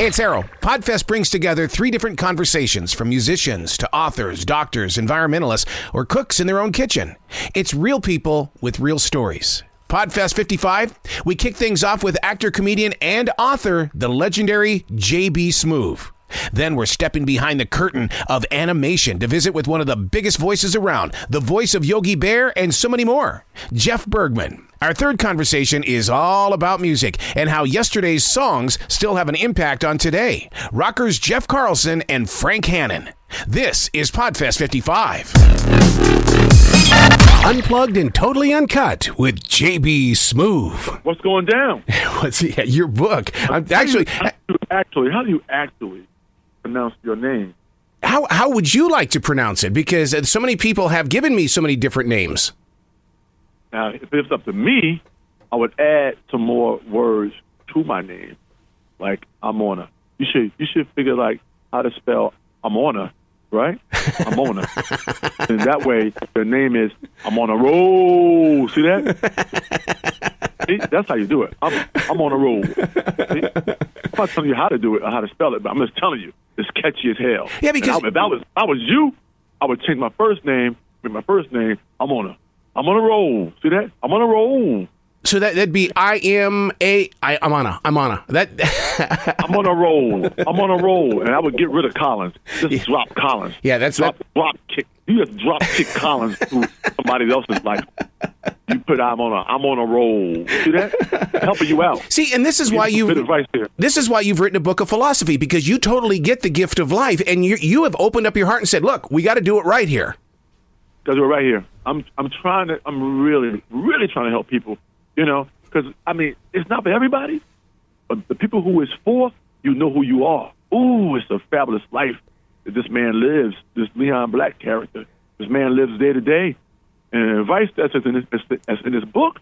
Hey, it's Arroe. Podfest brings together 3 different conversations from musicians to authors, doctors, environmentalists, or cooks in their own kitchen. It's real people with real stories. Podfest 55, we kick things off with actor, comedian, and author, the legendary JB Smoove. Then we're stepping behind the curtain of animation to visit with one of the biggest voices around, the voice of Yogi Bear, and so many more, Jeff Bergman. Our third conversation is all about music and how yesterday's songs still have an impact on today. Rockers Jeff Carlson and Frank Hannon. This is Podfest 55. Unplugged and totally uncut with JB Smoove. What's going down? Your book. How do you actually pronounce your name? How would you like to pronounce it? Because so many people have given me so many different names. Now, if it's up to me, I would add some more words to my name, like Amona. You should figure like how to spell Amona, right? Amona, and that way your name is I'm on a roll. See that? See? That's how you do it. I'm on a roll. See? I'm not telling you how to do it or how to spell it, but I'm just telling you it's catchy as hell. Yeah, because if I was you, I would change my first name. I'm on a roll. See that? I'm on a roll. So that'd be I'm on a. I'm on a roll. I'm on a roll, and I would get rid of Collins. Just drop Collins. Yeah, that's drop kick. You just drop kick Collins through somebody else's life. You put I'm on a roll. See that? Helping you out. See, and this is why you've written a book of philosophy, because you totally get the gift of life, and you have opened up your heart and said, "Look, we got to do it right here." Because we're right here. I'm really, really trying to help people, because, it's not for everybody, but the people who it's for, you know who you are. Ooh, it's a fabulous life that this man lives, this Leon Black character. This man lives day to day. And the advice that's in this book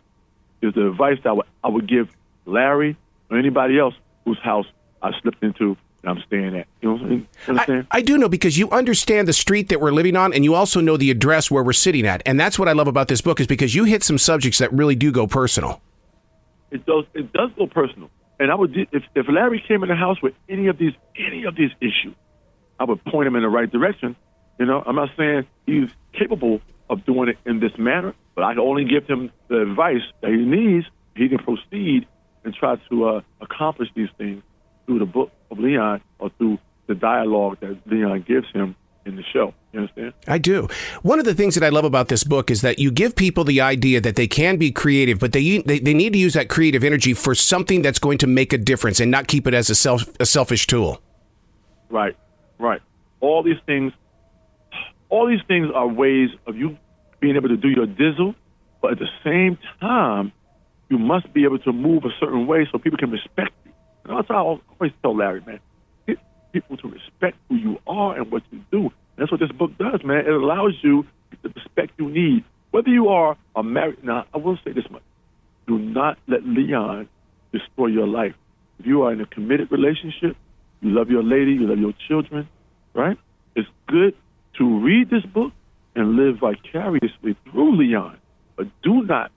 is the advice that I would give Larry or anybody else whose house I slipped into I'm staying at. You know what I'm saying? I do know, because you understand the street that we're living on, and you also know the address where we're sitting at. And that's what I love about this book, is because you hit some subjects that really do go personal. It does go personal. And I would, if Larry came in the house with any of these issues, I would point him in the right direction. I'm not saying he's capable of doing it in this manner, but I can only give him the advice that he needs. He can proceed and try to accomplish these things through the book of Leon, or through the dialogue that Leon gives him in the show. You understand? I do. One of the things that I love about this book is that you give people the idea that they can be creative, but they need to use that creative energy for something that's going to make a difference, and not keep it as a selfish tool. Right. All these things are ways of you being able to do your dizzle, but at the same time, you must be able to move a certain way so people can respect you. That's how I always tell Larry, man. Get people to respect who you are and what you do. And that's what this book does, man. It allows you the respect you need. Whether you are a married... Now, I will say this much. Do not let Leon destroy your life. If you are in a committed relationship, you love your lady, you love your children, right? It's good to read this book and live vicariously through Leon. But do not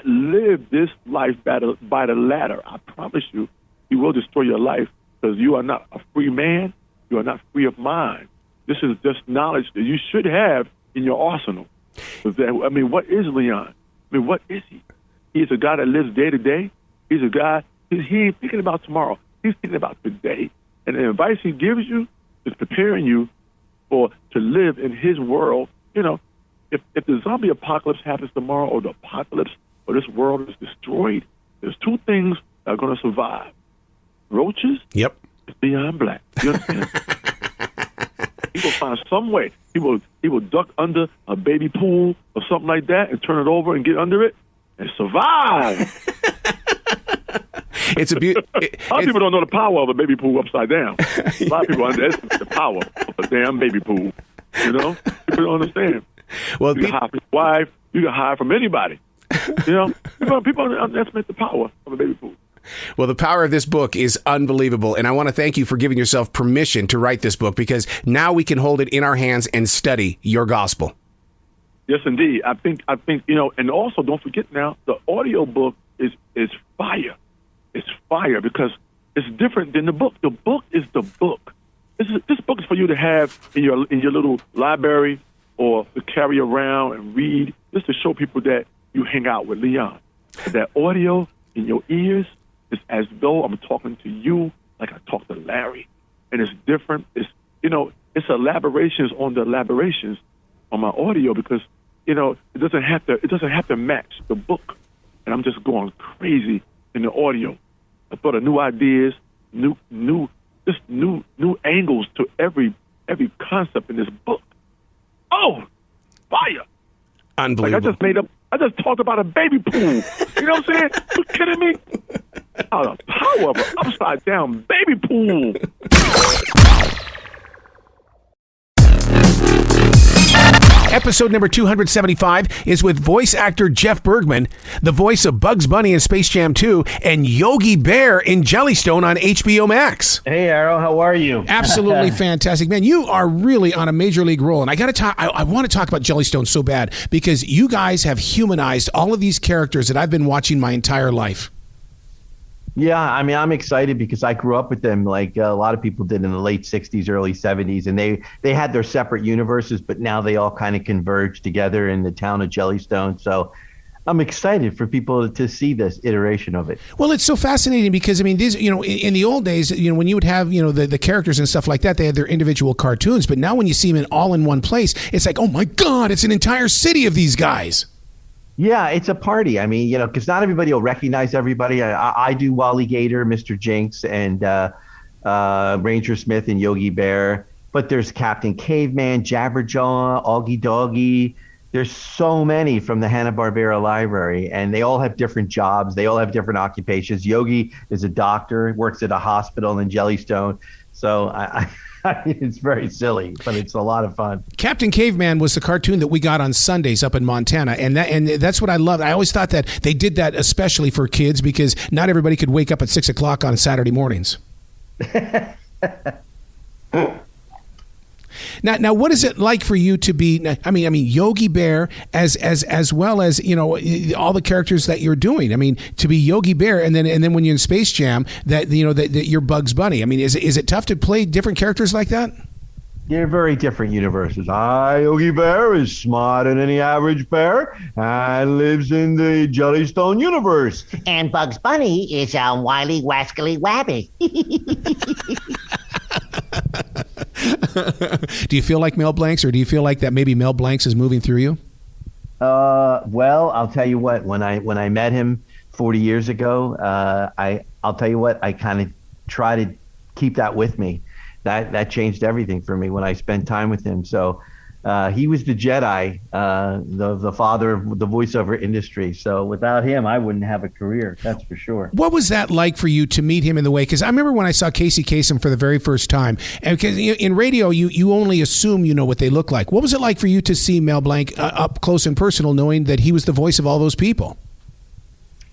live this life by the ladder. I promise you, he will destroy your life, because you are not a free man. You are not free of mind. This is just knowledge that you should have in your arsenal. What is Leon? What is he? He's a guy that lives day to day. He's a guy, he ain't thinking about tomorrow. He's thinking about today. And the advice he gives you is preparing you to live in his world. If the zombie apocalypse happens tomorrow, or the apocalypse, or this world is destroyed, there's 2 things that are going to survive: roaches. Yep. And Leon Black. You understand? He will find some way. He will duck under a baby pool or something like that and turn it over and get under it and survive. It's a beautiful. A lot of people don't know the power of a baby pool upside down. A lot of people underestimate the power of a damn baby pool. People don't understand. Well, you can hide from your wife. You can hide from anybody. People underestimate the power of a baby pool. Well, the power of this book is unbelievable, and I want to thank you for giving yourself permission to write this book, because now we can hold it in our hands and study your gospel. Yes, indeed. I think and also don't forget now, the audio book is fire. It's fire, because It's different than the book. The book is the book. This book is for you to have in your little library or to carry around and read, just to show people that you hang out with Leon. That audio in your ears is as though I'm talking to you like I talk to Larry. And it's different. It's elaborations on the elaborations on my audio because, it doesn't have to match the book. And I'm just going crazy in the audio. I thought of new ideas, new angles to every concept in this book. Oh, fire! Unbelievable. I just talked about a baby pool. You know what I'm saying? You kidding me? Oh, the power of an upside down baby pool. Episode number 275 is with voice actor Jeff Bergman, the voice of Bugs Bunny in Space Jam 2, and Yogi Bear in Jellystone on HBO Max. Hey, Arroe, how are you? Absolutely fantastic. Man, you are really on a major league role. And I got to talk, I want to talk about Jellystone so bad because you guys have humanized all of these characters that I've been watching my entire life. Yeah, I mean, I'm excited because I grew up with them like a lot of people did in the late 60s, early 70s. And they had their separate universes, but now they all kind of converge together in the town of Jellystone. So I'm excited for people to see this iteration of it. Well, it's so fascinating because, I mean, these, in the old days, when you would have, the characters and stuff like that, they had their individual cartoons. But now when you see them all in one place, it's like, oh, my God, it's an entire city of these guys. Yeah, it's a party. I mean, because not everybody will recognize everybody. I do Wally Gator, Mr. Jinx, and Ranger Smith and Yogi Bear. But there's Captain Caveman, Jabberjaw, Augie Doggy. There's so many from the Hanna-Barbera library, and they all have different jobs. They all have different occupations. Yogi is a doctor, works at a hospital in Jellystone. So I it's very silly, but it's a lot of fun. Captain Caveman was the cartoon that we got on Sundays up in Montana, and that's what I loved. I always thought that they did that especially for kids because not everybody could wake up at 6 o'clock on Saturday mornings. Now, what is it like for you to be? I mean, Yogi Bear as well as all the characters that you're doing. I mean, to be Yogi Bear, and then when you're in Space Jam, that you're Bugs Bunny. I mean, is it tough to play different characters like that? They're very different universes. Yogi Bear is smarter than any average bear and lives in the Jellystone universe. And Bugs Bunny is a wily, wascally wabbit. Do you feel like Mel Blancs, or do you feel like that maybe Mel Blancs is moving through you? Well, I'll tell you what. When I met him 40 years ago, I'll tell you what. I kind of try to keep that with me. That changed everything for me when I spent time with him. So he was the Jedi, the father of the voiceover industry. So without him, I wouldn't have a career. That's for sure. What was that like for you to meet him in the way? Because I remember when I saw Casey Kasem for the very first time, and because in radio, you only assume you know what they look like. What was it like for you to see Mel Blanc up close and personal, knowing that he was the voice of all those people?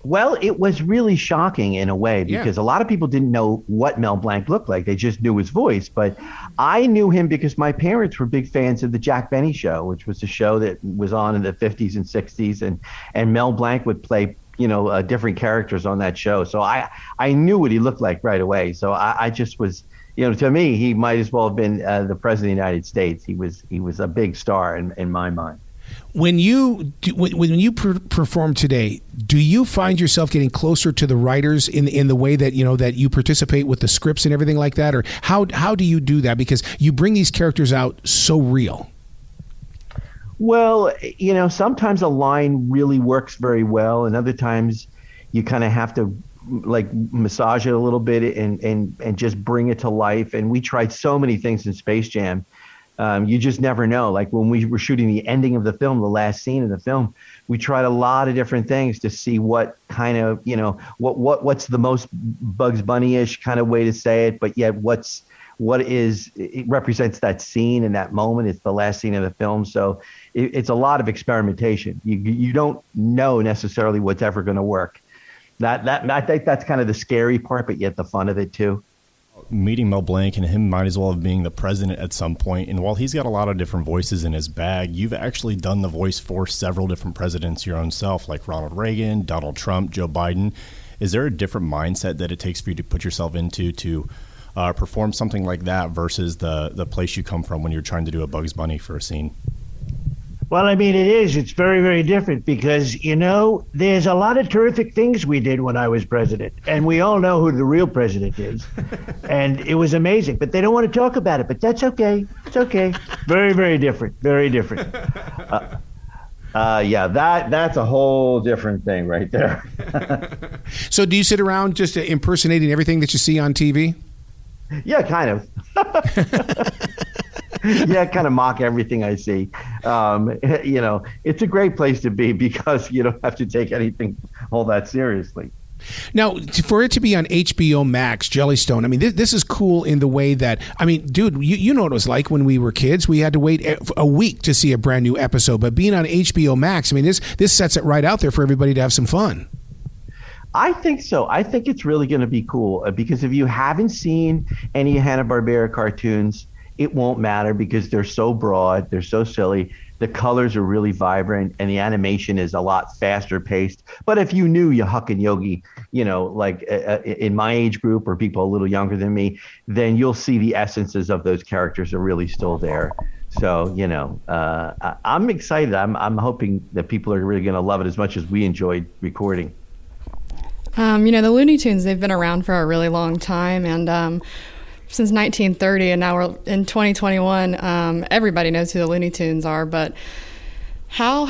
Well, it was really shocking in a way because a lot of people didn't know what Mel Blanc looked like. They just knew his voice. But I knew him because my parents were big fans of the Jack Benny Show, which was a show that was on in the 50s and 60s. And Mel Blanc would play, different characters on that show. So I knew what he looked like right away. So I just was, to me, he might as well have been the president of the United States. He was a big star in my mind. When you perform today, do you find yourself getting closer to the writers in the way that that you participate with the scripts and everything like that, or how do you do that? Because you bring these characters out so real. Well, sometimes a line really works very well, and other times you kind of have to like massage it a little bit and just bring it to life. And we tried so many things in Space Jam. You just never know. Like when we were shooting the ending of the film, the last scene of the film, we tried a lot of different things to see what kind of, what's the most Bugs Bunny-ish kind of way to say it, but yet it represents that scene and that moment. It's the last scene of the film. So it's a lot of experimentation. You don't know necessarily what's ever going to work. I think that's kind of the scary part, but yet the fun of it too. Meeting Mel Blanc and him might as well have been the president at some point. And while he's got a lot of different voices in his bag, you've actually done the voice for several different presidents your own self, like Ronald Reagan, Donald Trump, Joe Biden. Is there a different mindset that it takes for you to put yourself into to perform something like that versus the place you come from when you're trying to do a Bugs Bunny for a scene? Well, I mean, it is. It's very, very different because, there's a lot of terrific things we did when I was president. And we all know who the real president is. And it was amazing. But they don't want to talk about it. But that's okay. It's okay. Very, very different. Very different. Yeah, that's a whole different thing right there. So do you sit around just impersonating everything that you see on TV? Yeah, kind of. Yeah, kind of mock everything I see. It's a great place to be because you don't have to take anything all that seriously. Now, for it to be on HBO Max, Jellystone, I mean, this is cool in the way that, I mean, dude, you know what it was like when we were kids. We had to wait a week to see a brand new episode. But being on HBO Max, I mean, this sets it right out there for everybody to have some fun. I think so. I think it's really going to be cool because if you haven't seen any Hanna-Barbera cartoons, it won't matter because they're so broad, they're so silly. The colors are really vibrant, and the animation is a lot faster paced. But if you knew Huck and Yogi, like in my age group or people a little younger than me, then you'll see the essences of those characters are really still there. So, I'm excited. I'm hoping that people are really going to love it as much as we enjoyed recording. The Looney Tunes, they've been around for a really long time, and since 1930, and now we're in 2021, everybody knows who the Looney Tunes are, but how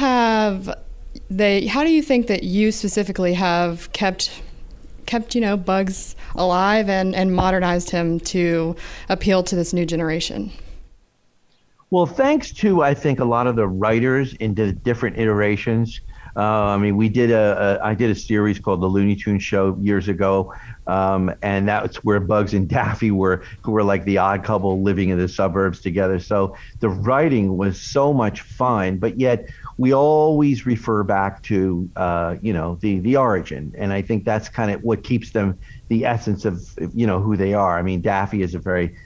do you think that you specifically have kept Bugs alive and modernized him to appeal to this new generation? Well, thanks to, I think, a lot of the writers in the different iterations. I did a series called The Looney Tunes Show years ago, and that's where Bugs and Daffy were like the odd couple living in the suburbs together. So the writing was so much fun, but yet we always refer back to the origin, and I think that's kind of what keeps them the essence of who they are. I mean, Daffy is a very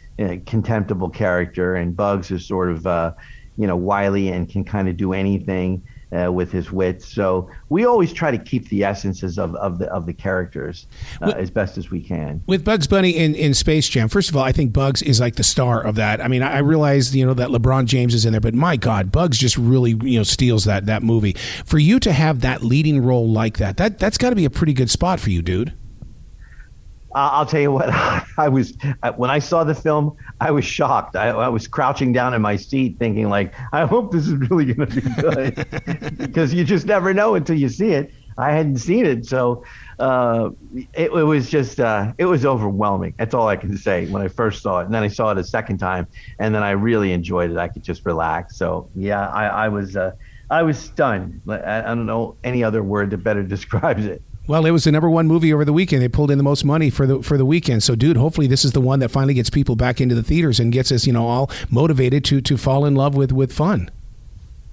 contemptible character, and Bugs is sort of wily and can kind of do anything. With his wits, so we always try to keep the essences of the characters as best as we can. With Bugs Bunny in Space Jam, first of all, I think Bugs is like the star of that. I mean, I realize that LeBron James is in there, but my God, Bugs just really steals that movie. For you to have that leading role like that's got to be a pretty good spot for you, dude. I'll tell you what, when I saw the film, I was shocked. I was crouching down in my seat thinking, like, I hope this is really going to be good because you just never know until you see it. I hadn't seen it, so it was just it was overwhelming. That's all I can say when I first saw it. And then I saw it a second time, and then I really enjoyed it. I could just relax. So, yeah, I was stunned. I don't know any other word that better describes it. Well, it was the number one movie over the weekend. They pulled in the most money for the weekend. So, dude, hopefully this is the one that finally gets people back into the theaters and gets us, all motivated to fall in love with fun.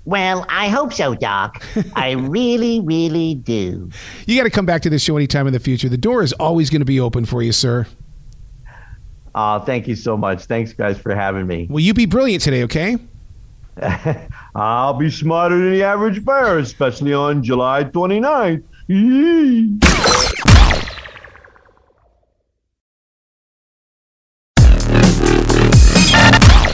Well, I hope so, Doc. I really, really do. You got to come back to this show anytime in the future. The door is always going to be open for you, sir. Thank you so much. Thanks, guys, for having me. Will you be brilliant today, okay? I'll be smarter than the average bear, especially on July 29th.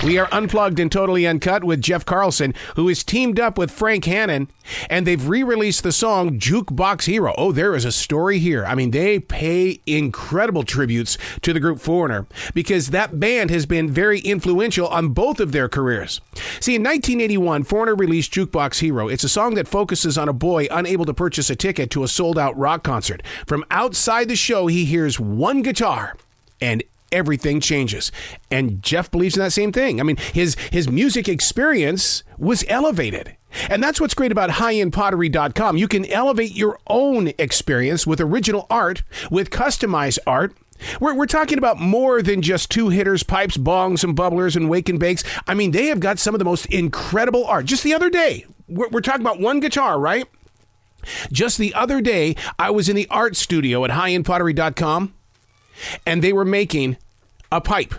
We are unplugged and totally uncut with Jeff Carlson, who is teamed up with Frank Hannon, and they've re-released the song Jukebox Hero. Oh, there is a story here. I mean, they pay incredible tributes to the group Foreigner because that band has been very influential on both of their careers. See, in 1981, Foreigner released Jukebox Hero. It's a song that focuses on a boy unable to purchase a ticket to a sold-out rock concert. From outside the show, he hears one guitar, and everything changes. And Jeff believes in that same thing. I mean, his music experience was elevated. And that's what's great about highendpottery.com. You can elevate your own experience with original art, with customized art. We're talking about more than just two hitters, pipes, bongs, and bubblers, and wake and bakes. I mean, they have got some of the most incredible art. Just the other day, we're talking about one guitar, right? Just the other day, I was in the art studio at highendpottery.com, and they were making a pipe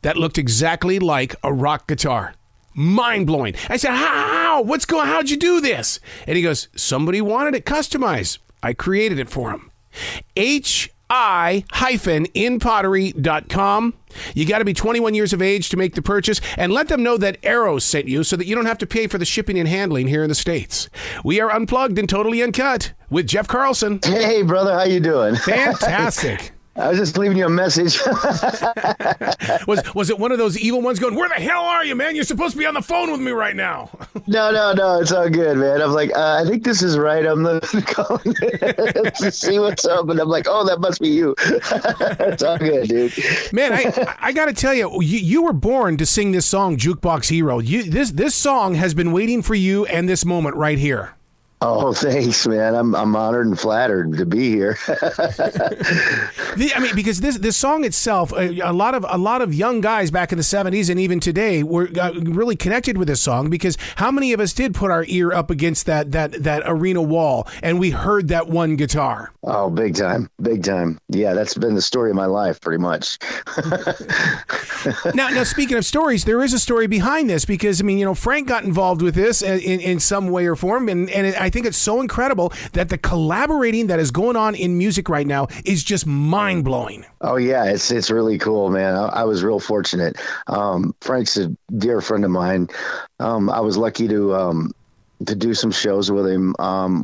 that looked exactly like a rock guitar. Mind-blowing. I said, how? How'd you do this? And he goes, somebody wanted it customized. I created it for him. hi-inpottery.com. You got to be 21 years of age to make the purchase, and let them know that Arroe sent you so that you don't have to pay for the shipping and handling here in the States. We are unplugged and totally uncut with Jeff Carlson. Hey, brother, how you doing? Fantastic. I was just leaving you a message. Was it one of those evil ones going, where the hell are you, man? You're supposed to be on the phone with me right now. No, it's all good, man. I'm like, I think this is right. I'm calling to see what's up, and I'm like, oh, that must be you. It's all good, dude. Man, I got to tell you, you were born to sing this song, Jukebox Hero. This song has been waiting for you and this moment right here. Oh, thanks, man. I'm honored and flattered to be here. I mean, because this song itself, a lot of young guys back in the 70s and even today were really connected with this song, because how many of us did put our ear up against that arena wall and we heard that one guitar? Oh, big time. Yeah, that's been the story of my life, pretty much. Now, speaking of stories, there is a story behind this, because I mean, Frank got involved with this in some way or form, and I think it's so incredible that the collaborating that is going on in music right now is just mind blowing. Oh yeah, it's really cool, man. I was real fortunate. Frank's a dear friend of mine. I was lucky to do some shows with him.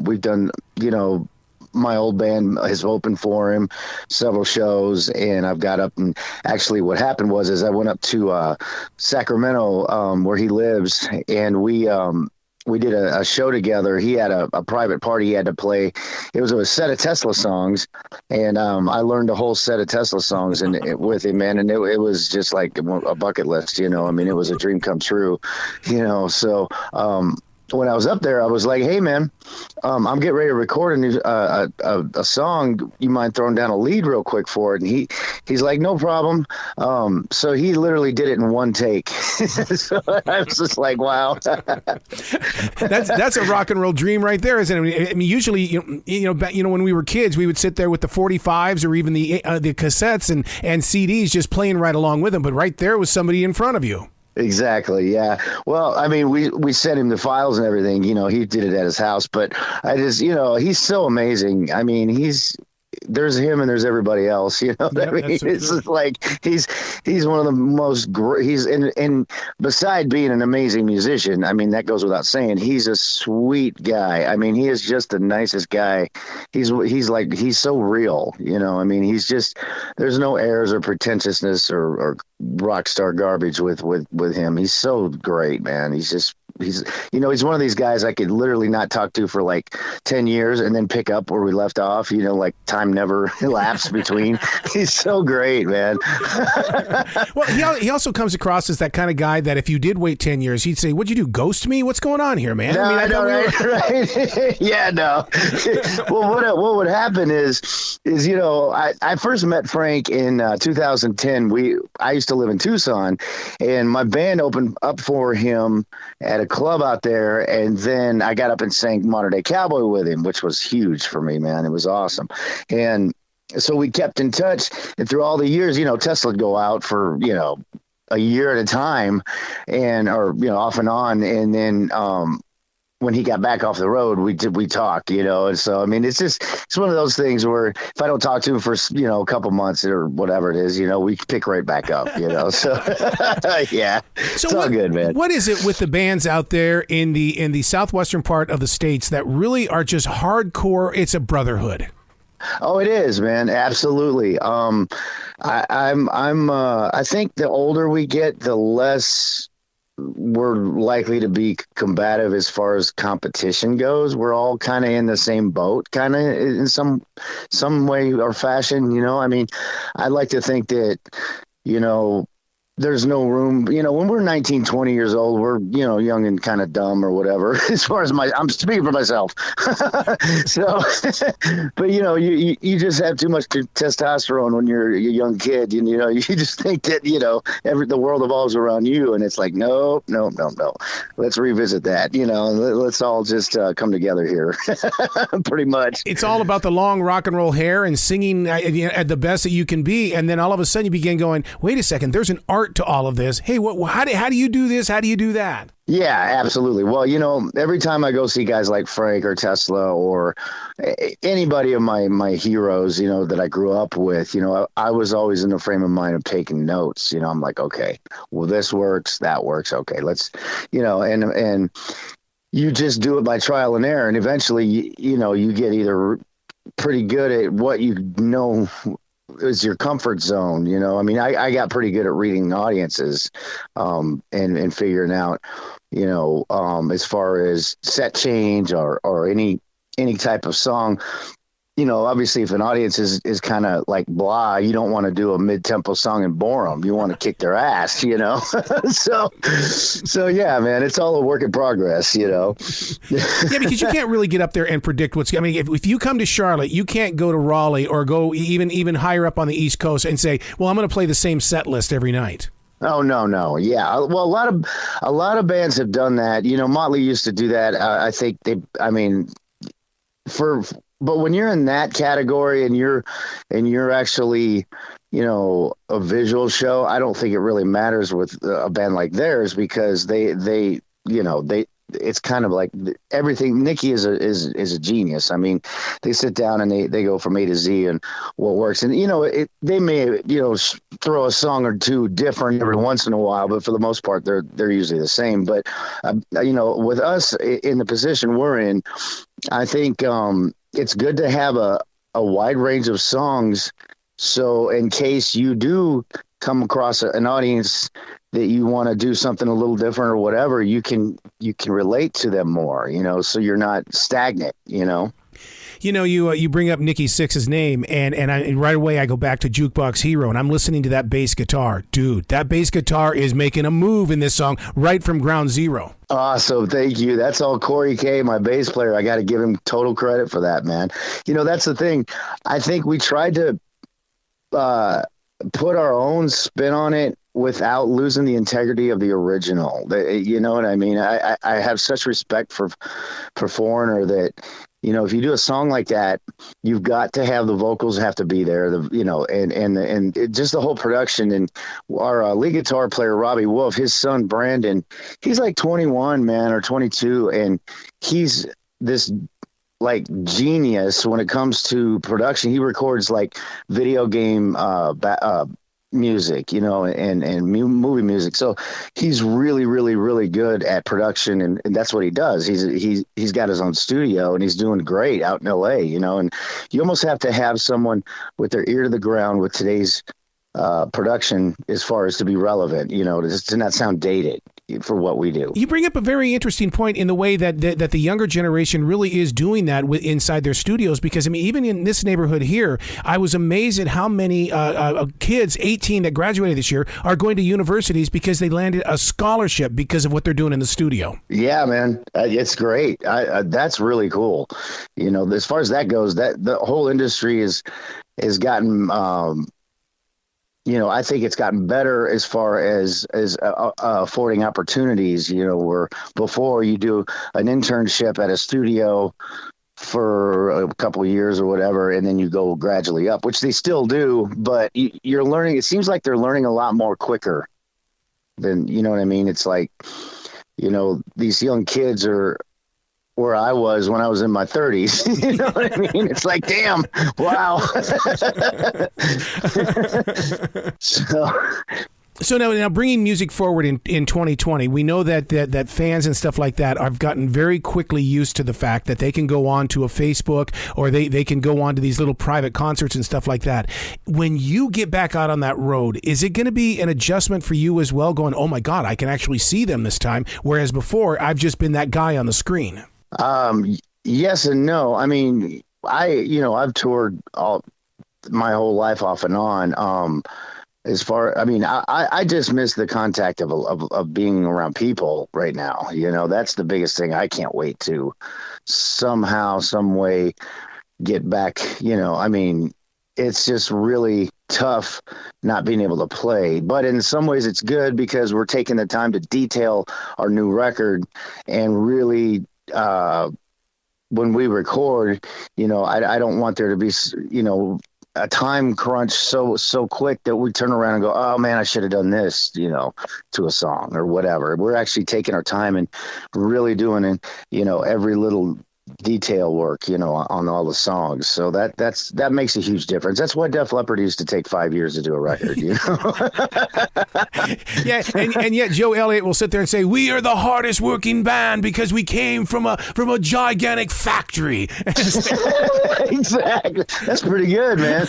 We've done, my old band has opened for him several shows, and I've got up, and actually what happened was I went up to Sacramento, where he lives, and we did a show together. He had a private party he had to play. It was a set of Tesla songs, and I learned a whole set of Tesla songs with him, man. And it was just like a bucket list, I mean, it was a dream come true, So when I was up there, I was like, hey, man, I'm getting ready to record a song. You mind throwing down a lead real quick for it? And he's like, no problem. So he literally did it in one take. So I was just like, wow. That's a rock and roll dream right there, isn't it? I mean, usually, when we were kids, we would sit there with the 45s or even the cassettes and CDs just playing right along with them. But right there was somebody in front of you. Exactly. Yeah. Well, I mean, we sent him the files and everything, he did it at his house, but I just, he's so amazing. I mean, there's him and there's everybody else, what I mean? It's just like, he's one of the most great, and beside being an amazing musician, I mean, that goes without saying, he's a sweet guy. I mean, he is just the nicest guy. He's so real, I mean, there's no airs or pretentiousness or rock star garbage with him. He's so great, man. He's one of these guys I could literally not talk to for like 10 years and then pick up where we left off, like time never elapsed between. He's so great, man. Well, he also comes across as that kind of guy that if you did wait 10 years, he'd say, what'd you do, ghost me? What's going on here, man? No, I know, right? Yeah, no. Well, what would happen is I first met Frank in 2010. I used to live in Tucson, and my band opened up for him at a club out there, and then I got up and sang Modern Day Cowboy with him, which was huge for me, man. It was awesome. And so we kept in touch, and through all the years, Tesla would go out for, a year at a time, or off and on. And then when he got back off the road, we talked, and so, I mean, it's one of those things where if I don't talk to him for, a couple months or whatever it is, we pick right back up, so yeah, so it's all good, man. What is it with the bands out there in the southwestern part of the States that really are just hardcore? It's a brotherhood. Oh, it is, man. Absolutely. I think the older we get, the less we're likely to be combative as far as competition goes. We're all kind of in the same boat, kind of in some way or fashion. I mean, I'd like to think that, there's no room, when we're 19, 20 years old, we're, young and kind of dumb or whatever, as far as I'm speaking for myself. So, but you just have too much testosterone when you're a young kid, you just think that, the world evolves around you, and it's like, no, let's revisit that, let's all just come together here. Pretty much. It's all about the long rock and roll hair and singing at the best that you can be. And then all of a sudden you begin going, wait a second, there's an art art to all of this. Hey, how do you do this? How do you do that? Yeah, absolutely. Well, every time I go see guys like Frank or Tesla or anybody of my heroes, that I grew up with, I was always in the frame of mind of taking notes. I'm like, okay, well, this works, that works. Okay, let's, and you just do it by trial and error. And eventually, you get either pretty good at what is your comfort zone. I got pretty good at reading audiences and figuring out, as far as set change or any type of song. Obviously if an audience is kind of like blah, you don't want to do a mid-tempo song and bore them. You want to kick their ass, so yeah, man, it's all a work in progress, Yeah, because you can't really get up there and predict if you come to Charlotte, you can't go to Raleigh or go even higher up on the East Coast and say, well, I'm going to play the same set list every night. Oh, no. Yeah. Well, a lot of bands have done that. Motley used to do that. I think but when you're in that category and you're actually, a visual show, I don't think it really matters with a band like theirs because it's kind of like everything. Nikki is a genius. I mean, they sit down and they go from A to Z and what works. And, they may, throw a song or two different every once in a while, but for the most part, they're usually the same. But, with us in the position we're in, I think it's good to have a wide range of songs. So in case you do come across an audience that you want to do something a little different or whatever, you can relate to them more, so you're not stagnant, You bring up Nikki Sixx's name, and right away I go back to Jukebox Hero, and I'm listening to that bass guitar. Dude, that bass guitar is making a move in this song right from ground zero. Awesome. Thank you. That's all Corey K, my bass player. I got to give him total credit for that, man. That's the thing. I think we tried to put our own spin on it without losing the integrity of the original. You know what I mean? I have such respect for Foreigner that, if you do a song like that, you've got to have the vocals have to be there, and just the whole production. And our lead guitar player, Robbie Wolf, his son, Brandon, he's like 21, man, or 22. And he's this like genius when it comes to production. He records like video game, music, and movie music. So he's really, really, really good at production, and that's what he does. He's got his own studio, and he's doing great out in LA, and you almost have to have someone with their ear to the ground with today's production as far as to be relevant, to not sound dated for what we do. You bring up a very interesting point in the way that the younger generation really is doing that inside their studios, because even in this neighborhood here, I was amazed at how many kids 18 that graduated this year are going to universities because they landed a scholarship because of what they're doing in the studio. Yeah, man, it's great. That's really cool. As far as that goes, that the whole industry has gotten I think it's gotten better as far as affording opportunities, where before you do an internship at a studio for a couple of years or whatever, and then you go gradually up, which they still do, but you're learning. It seems like they're learning a lot more quicker than, you know what I mean? It's like, these young kids are where I was when I was in my 30s. You know what I mean? It's like, damn, wow. So now bringing music forward in 2020, we know that fans and stuff like that have gotten very quickly used to the fact that they can go on to a Facebook, or they can go on to these little private concerts and stuff like that. When you get back out on that road, is it going to be an adjustment for you as well, going, oh my God, I can actually see them this time, whereas before I've just been that guy on the screen? Yes and no. I mean, I've toured my whole life off and on. I just miss the contact of being around people right now. That's the biggest thing. I can't wait to somehow, some way get back. It's just really tough not being able to play, but in some ways it's good because we're taking the time to detail our new record and really, when we record, I don't want there to be, a time crunch so quick that we turn around and go, oh man, I should have done this, to a song or whatever. We're actually taking our time and really doing it, every little detail work, on all the songs. So that makes a huge difference. That's why Def Leppard used to take 5 years to do a record, Yeah, and yet Joe Elliott will sit there and say, "We are the hardest working band because we came from a gigantic factory." Exactly. That's pretty good, man.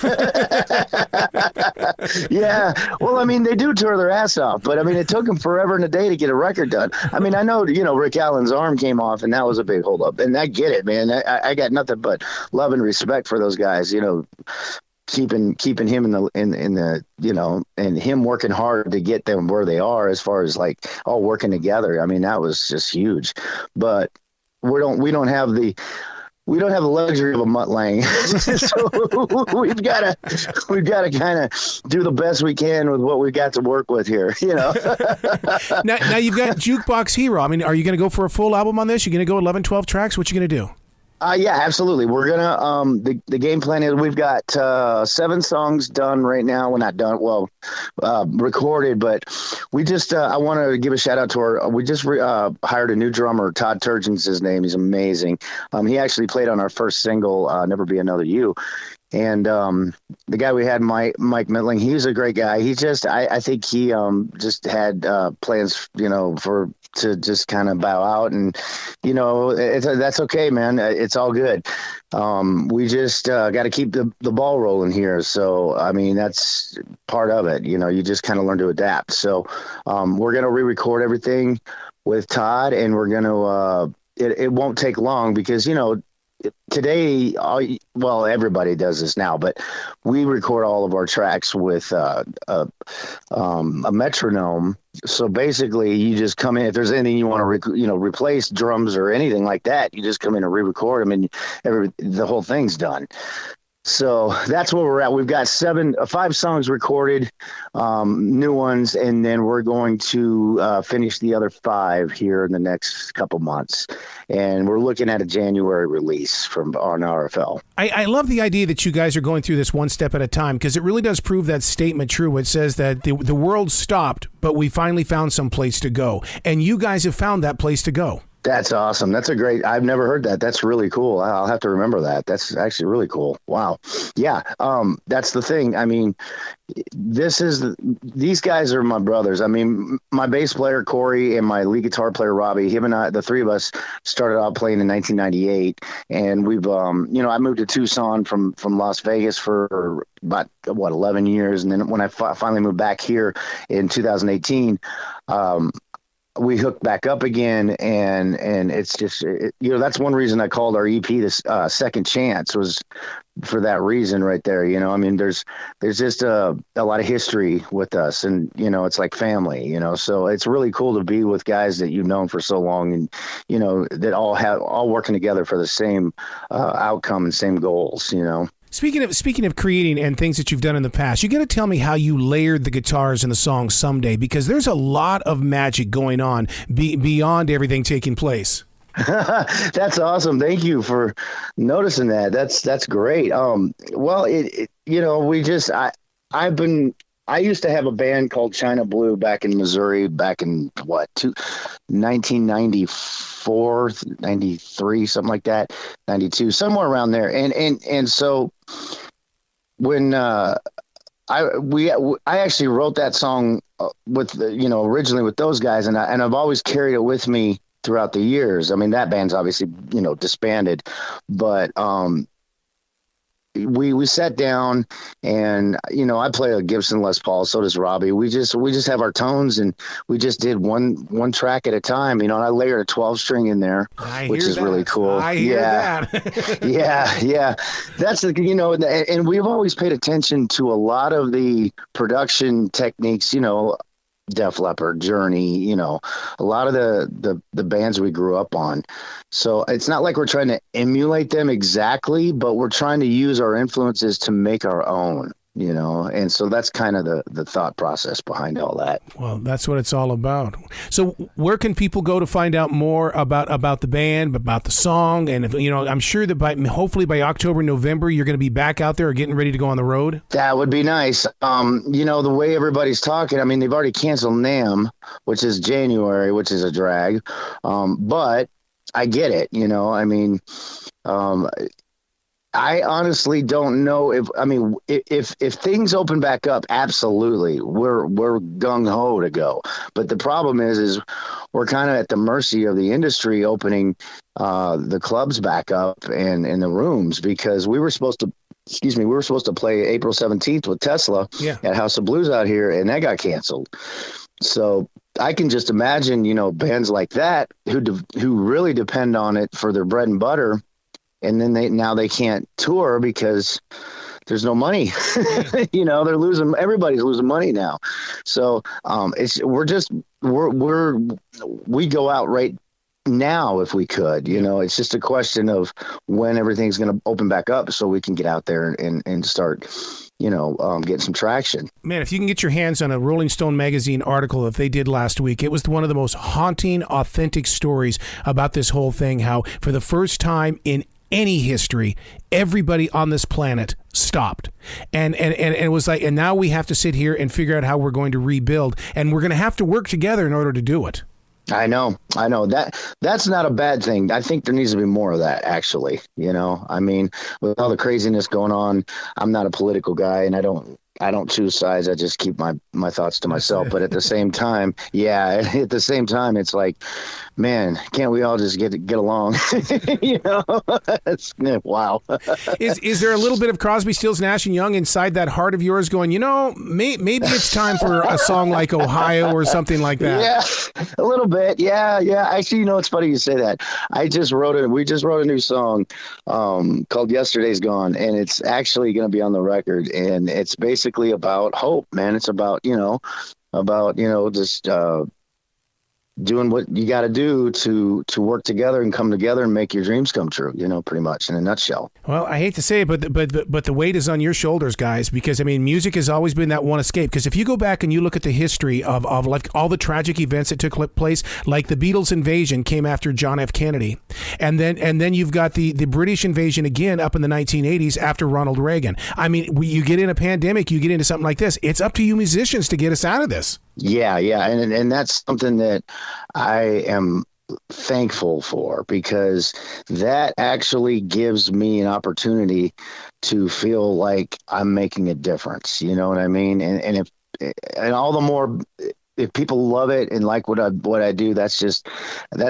Yeah. Well, I mean, they do tour their ass off, but I mean, it took them forever and a day to get a record done. I mean, I know, Rick Allen's arm came off, and that was a big holdup, and I get it, man. I got nothing but love and respect for those guys, keeping him in the and him working hard to get them where they are as far as like all working together. I mean, that was just huge. But we don't have the luxury of a Mutt Lange. So we've got to kind of do the best we can with what we've got to work with here, Now you've got Jukebox Hero. I mean, are you going to go for a full album on this? You're going to go 11, 12 tracks? What you going to do? Yeah, absolutely. We're going to, the game plan is we've got 7 songs done right now. We're not done, recorded, but we just, I want to give a shout out to we just hired a new drummer, Todd Turgeon's his name. He's amazing. He actually played on our first single, Never Be Another You. And the guy we had, Mike Mittling, he's a great guy. He just, I think he just had plans, to just kind of bow out, and that's okay, man. It's all good. We just got to keep the ball rolling here. So I mean, that's part of it. You just kind of learn to adapt. So we're gonna re-record everything with Todd, and we're gonna it won't take long because today, everybody does this now, but we record all of our tracks with a metronome. So basically, you just come in. If there's anything you want to, replace drums or anything like that, you just come in and re-record them, and the whole thing's done. So that's where we're at. We've got 5 songs recorded, new ones, and then we're going to finish the other 5 here in the next couple months. And we're looking at a January release on RFL. I love the idea that you guys are going through this one step at a time, because it really does prove that statement true. It says that the world stopped, but we finally found some place to go. And you guys have found that place to go. That's awesome. I've never heard that. That's really cool. I'll have to remember that. That's actually really cool. Wow. Yeah. That's the thing. I mean, these guys are my brothers. I mean, my bass player, Corey, and my lead guitar player, Robbie, him and I, the 3 of us started out playing in 1998. And we've, I moved to Tucson from Las Vegas for about 11 years. And then when I finally moved back here in 2018, we hooked back up again, and it's just, that's one reason I called our EP this Second Chance, was for that reason right there. I mean, there's just a lot of history with us, and it's like family, so it's really cool to be with guys that you've known for so long, and that all working together for the same outcome and same goals. Speaking of creating and things that you've done in the past, you got to tell me how you layered the guitars in the song Someday, because there's a lot of magic going on beyond everything taking place. That's awesome. Thank you for noticing that. That's great. I used to have a band called China Blue back in Missouri back in 1994, 93, something like that, 92, somewhere around there. And so when I actually wrote that song with originally with those guys, and I've always carried it with me throughout the years. I mean, that band's obviously disbanded, but we sat down, and I play a Gibson Les Paul, so does Robbie. We just have our tones, and we just did one track at a time. And I layered a 12-string in there, which is really cool. I hear that. yeah. That's and we've always paid attention to a lot of the production techniques. Def Leppard, Journey, a lot of the bands we grew up on. So it's not like we're trying to emulate them exactly, but we're trying to use our influences to make our own, and so that's kind of the thought process behind all that. Well, that's what it's all about. So where can people go to find out more about the band, about the song? And, I'm sure that hopefully by October, November, you're going to be back out there or getting ready to go on the road. That would be nice. The way everybody's talking, I mean, they've already canceled NAMM, which is January, which is a drag. But I get it, I honestly don't know if things open back up, absolutely, we're gung ho to go. But the problem is we're kind of at the mercy of the industry opening the clubs back up and the rooms, because we were supposed to play April 17th with Tesla at House of Blues out here, and that got canceled. So I can just imagine, bands like that who really depend on it for their bread and butter. And then they can't tour because there's no money. Everybody's losing money now. So we go out right now if we could. It's just a question of when everything's going to open back up so we can get out there and start getting some traction. Man, if you can get your hands on a Rolling Stone magazine article that they did last week, it was one of the most haunting, authentic stories about this whole thing, how for the first time in any history, everybody on this planet stopped. And it was like, and now we have to sit here and figure out how we're going to rebuild, and we're going to have to work together in order to do it. I know that's not a bad thing. I think there needs to be more of that, actually. With all the craziness going on, I'm not a political guy, and I don't choose sides. I just keep my thoughts to myself. But at the same time, it's like, man, can't we all just get along? Wow. Is there a little bit of Crosby, Stills, Nash and Young inside that heart of yours going, maybe it's time for a song like Ohio or something like that? Yeah, a little bit. Yeah. Actually, it's funny you say that. We just wrote a new song called Yesterday's Gone, and it's actually going to be on the record, and it's basically about hope, man. It's about just doing what you got to do to work together and come together and make your dreams come true, pretty much in a nutshell. Well, I hate to say it, but the weight is on your shoulders, guys, because music has always been that one escape. Because if you go back and you look at the history of like all the tragic events that took place, like the Beatles invasion came after John F. Kennedy, and then you've got the British invasion again up in the 1980s after Ronald Reagan. You get in a pandemic, you get into something like this. It's up to you musicians to get us out of this. Yeah. And that's something that I am thankful for, because that actually gives me an opportunity to feel like I'm making a difference. You know what I mean? And all the more, if people love it and like what I do, that's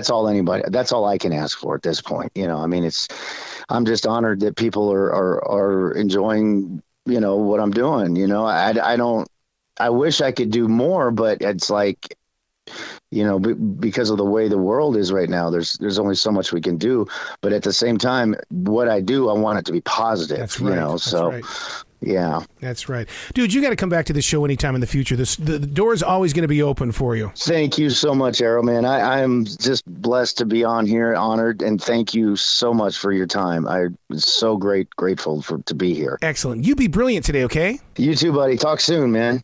all I can ask for at this point. I'm just honored that people are enjoying, what I'm doing. I wish I could do more, but it's like, because of the way the world is right now, there's only so much we can do. But at the same time, what I do, I want it to be positive. That's right. That's right. Yeah. That's right. Dude, you got to come back to this show anytime in the future. The door is always going to be open for you. Thank you so much, Arroe, man. I am just blessed to be on here, honored, and thank you so much for your time. I'm so grateful to be here. Excellent. You be brilliant today, okay? You too, buddy. Talk soon, man.